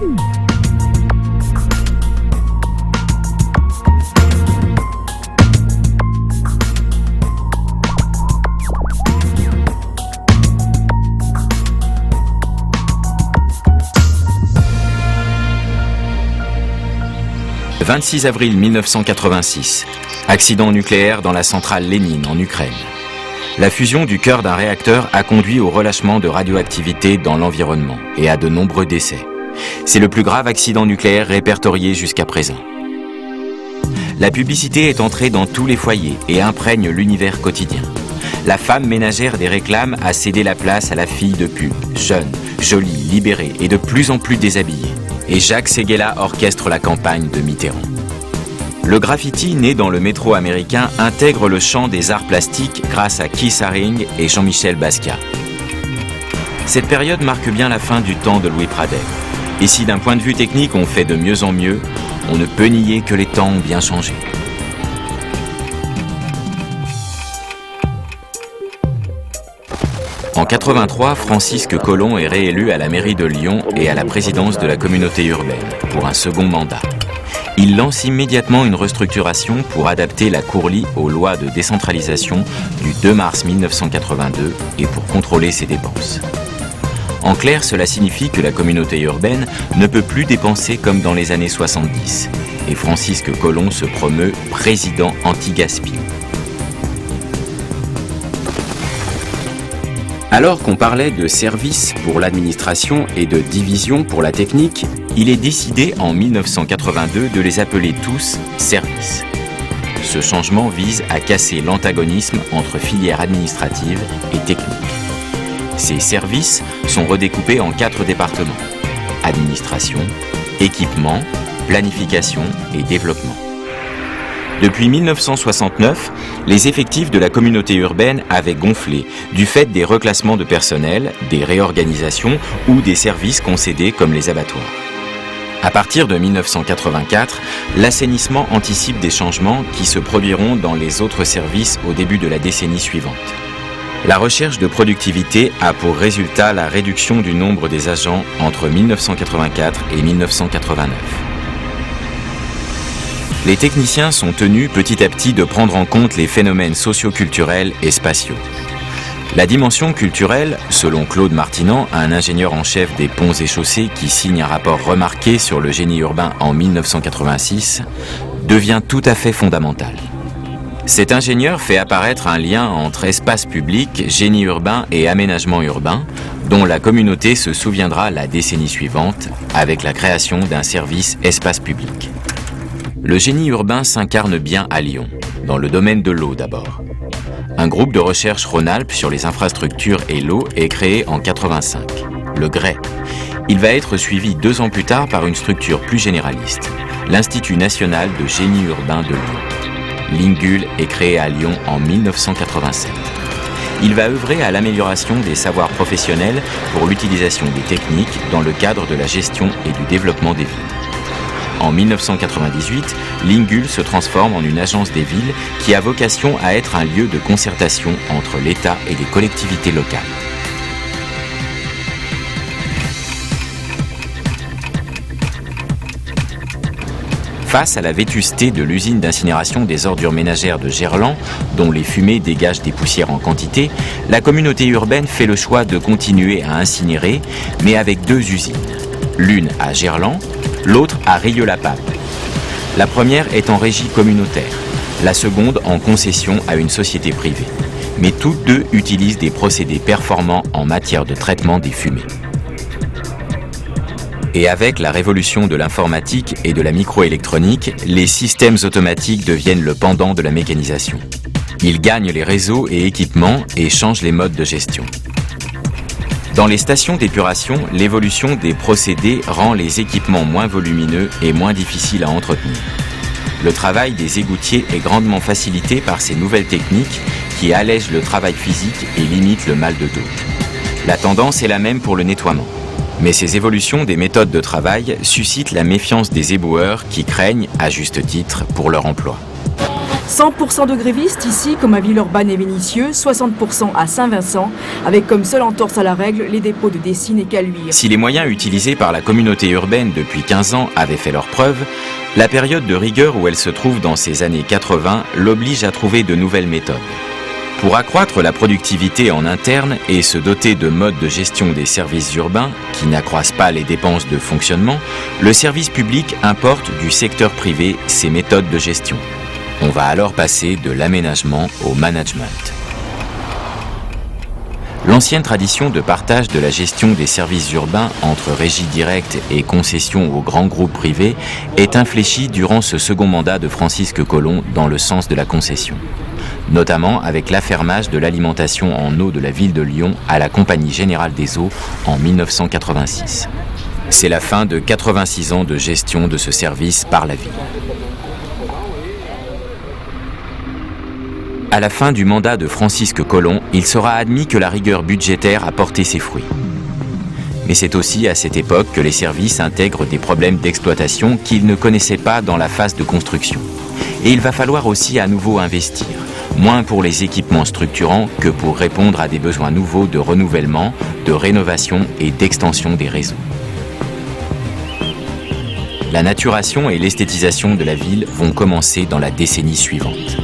Le 26 avril 1986, accident nucléaire dans la centrale Lénine en Ukraine. La fusion du cœur d'un réacteur a conduit au relâchement de radioactivité dans l'environnement et à de nombreux décès. C'est le plus grave accident nucléaire répertorié jusqu'à présent. La publicité est entrée dans tous les foyers et imprègne l'univers quotidien. La femme ménagère des réclames a cédé la place à la fille de pub, jeune, jolie, libérée et de plus en plus déshabillée. Et Jacques Séguéla orchestre la campagne de Mitterrand. Le graffiti, né dans le métro américain, intègre le champ des arts plastiques grâce à Keith Haring et Jean-Michel Basquiat. Cette période marque bien la fin du temps de Louis Pradel. Et si d'un point de vue technique on fait de mieux en mieux, on ne peut nier que les temps ont bien changé. En 1983, Francisque Collomb est réélu à la mairie de Lyon et à la présidence de la communauté urbaine pour un second mandat. Il lance immédiatement une restructuration pour adapter la Courlie aux lois de décentralisation du 2 mars 1982 et pour contrôler ses dépenses. En clair, cela signifie que la communauté urbaine ne peut plus dépenser comme dans les années 70. Et Francisque Collomb se promeut président anti-gaspi. Alors qu'on parlait de services pour l'administration et de division pour la technique, il est décidé en 1982 de les appeler tous services. Ce changement vise à casser l'antagonisme entre filières administratives et techniques. Ces services sont redécoupés en 4 départements: administration, équipement, planification et développement. Depuis 1969, les effectifs de la communauté urbaine avaient gonflé du fait des reclassements de personnel, des réorganisations ou des services concédés comme les abattoirs. À partir de 1984, l'assainissement anticipe des changements qui se produiront dans les autres services au début de la décennie suivante. La recherche de productivité a pour résultat la réduction du nombre des agents entre 1984 et 1989. Les techniciens sont tenus petit à petit de prendre en compte les phénomènes socio-culturels et spatiaux. La dimension culturelle, selon Claude Martinan, un ingénieur en chef des ponts et chaussées qui signe un rapport remarqué sur le génie urbain en 1986, devient tout à fait fondamentale. Cet ingénieur fait apparaître un lien entre espace public, génie urbain et aménagement urbain, dont la communauté se souviendra la décennie suivante avec la création d'un service espace public. Le génie urbain s'incarne bien à Lyon, dans le domaine de l'eau d'abord. Un groupe de recherche Rhône-Alpes sur les infrastructures et l'eau est créé en 1985, le GREI. Il va être suivi 2 ans plus tard par une structure plus généraliste, l'Institut national de génie urbain de Lyon. L'INGUL est créé à Lyon en 1987. Il va œuvrer à l'amélioration des savoirs professionnels pour l'utilisation des techniques dans le cadre de la gestion et du développement des villes. En 1998, l'INGUL se transforme en une agence des villes qui a vocation à être un lieu de concertation entre l'État et les collectivités locales. Face à la vétusté de l'usine d'incinération des ordures ménagères de Gerland, dont les fumées dégagent des poussières en quantité, la communauté urbaine fait le choix de continuer à incinérer, mais avec 2 usines. L'une à Gerland, l'autre à Rieux-la-Pape. La première est en régie communautaire, la seconde en concession à une société privée. Mais toutes 2 utilisent des procédés performants en matière de traitement des fumées. Et avec la révolution de l'informatique et de la microélectronique, les systèmes automatiques deviennent le pendant de la mécanisation. Ils gagnent les réseaux et équipements et changent les modes de gestion. Dans les stations d'épuration, l'évolution des procédés rend les équipements moins volumineux et moins difficiles à entretenir. Le travail des égoutiers est grandement facilité par ces nouvelles techniques qui allègent le travail physique et limitent le mal de dos. La tendance est la même pour le nettoiement. Mais ces évolutions des méthodes de travail suscitent la méfiance des éboueurs qui craignent, à juste titre, pour leur emploi. 100% de grévistes ici, comme à Villeurbanne et Vénissieux, 60% à Saint-Vincent, avec comme seule entorse à la règle les dépôts de Dessines et Caluire. Si les moyens utilisés par la communauté urbaine depuis 15 ans avaient fait leurs preuves, la période de rigueur où elle se trouve dans ces années 80 l'oblige à trouver de nouvelles méthodes. Pour accroître la productivité en interne et se doter de modes de gestion des services urbains qui n'accroissent pas les dépenses de fonctionnement, le service public importe du secteur privé ces méthodes de gestion. On va alors passer de l'aménagement au management. L'ancienne tradition de partage de la gestion des services urbains entre régie directe et concession aux grands groupes privés est infléchie durant ce second mandat de Francisque Colomb dans le sens de la concession, notamment avec l'affermage de l'alimentation en eau de la ville de Lyon à la Compagnie Générale des Eaux en 1986. C'est la fin de 86 ans de gestion de ce service par la ville. À la fin du mandat de Francisque Colomb, il sera admis que la rigueur budgétaire a porté ses fruits. Mais c'est aussi à cette époque que les services intègrent des problèmes d'exploitation qu'ils ne connaissaient pas dans la phase de construction. Et il va falloir aussi à nouveau investir, moins pour les équipements structurants que pour répondre à des besoins nouveaux de renouvellement, de rénovation et d'extension des réseaux. La naturation et l'esthétisation de la ville vont commencer dans la décennie suivante.